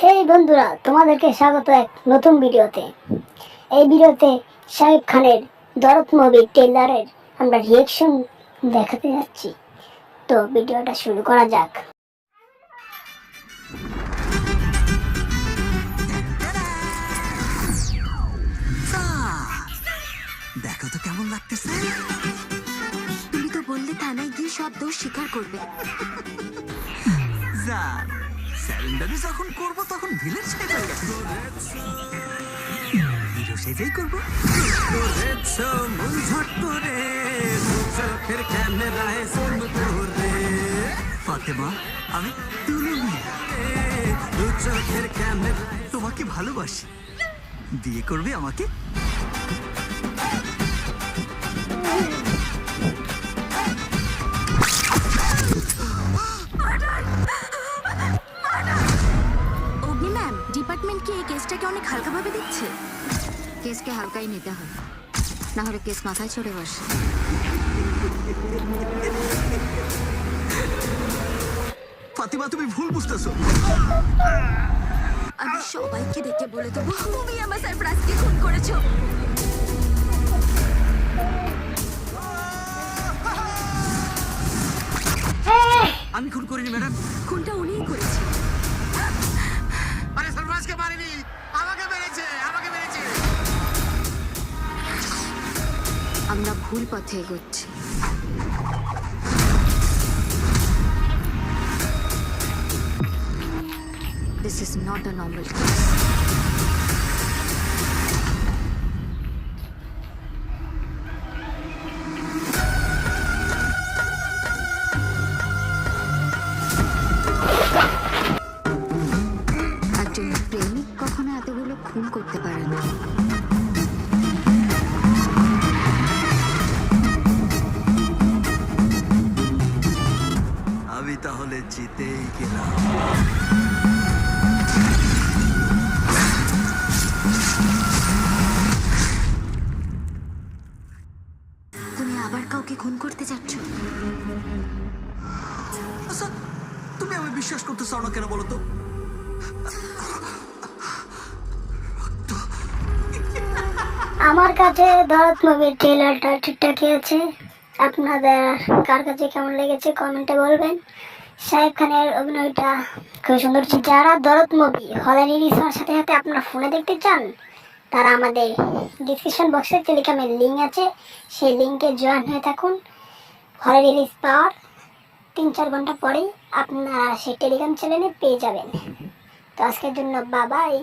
হেই বন্ধুরা, তোমাদেরকে স্বাগত এক নতুন ভিডিওতে। এই ভিডিওতে শাকিব খানের দরদ মুভি ট্রেলারের আমরা রিয়েকশন দেখাতে যাচ্ছি। তো ভিডিওটা শুরু করা যাক। দেখো তো কেমন লাগতেছে। তুমি তো বললে থানায় গিয়ে সব দোষ স্বীকার করবে। স্যারেন্ডারি যখন করবো তখন ভিলেন সেজে হিরো সেজেই করবো। চোখের ক্যামেরায় জুম করে ফাতেমা, আমি চোখের ক্যামেরায় তোমাকে ভালোবাসি। বিয়ে করবে আমাকে? অগ্নি ম্যাম, ডিপার্টমেন্ট কি এই কেসটাকে অনেক হালকাভাবে দিচ্ছে? কেসকে হালকাই নিতে হয়, না হলে কেস মাথায় চড়ে বসে। ফাতিমা, তুমি ভুল বুঝতেছো। আমি সবাইকে ডেকে বলে দেবো তুমি আমার সারপ্রাইজকে খুন করেছো। আমি খুন করিনি ম্যাডাম। খুনটা উনিই করেছে। আরে সারপ্রাইজকে মারিনি, আমাকে মেরেছে। আমরা ভুল পথে এগোচ্ছি। This is not a normal case. একজন প্রেমিক কখনো এতগুলো খুন করতে পারে না। আমি তাহলে জিতেই গেলাম। তুমি আবার কাউকে খুন করতে যাচ্ছ? আচ্ছা, তুমি আমি বিশ্বাস করতে চাও না কেন বলো তো? আমার কাছে দরদ মুভির ট্রেলারটা ঠিকঠাকই আছে। আপনাদের কার কাছে কেমন লেগেছে কমেন্টে বলবেন। শাকিব খানের অভিনয়টা খুব সুন্দর ছিল। যারা দরদ মুভি হলে রিলিজ হওয়ার সাথে সাথে আপনারা ফোনে দেখতে চান, তারা আমাদের ডিসক্রিপশন বক্সে টেলিগ্রামের লিঙ্ক আছে, সেই লিঙ্কে জয়েন হয়ে থাকুন। হলে রিলিজ পাওয়ার 3-4 ঘন্টা পরেই আপনারা সেই টেলিগ্রাম চ্যানেলে পেয়ে যাবেন। তো আজকের জন্য বাই বাই।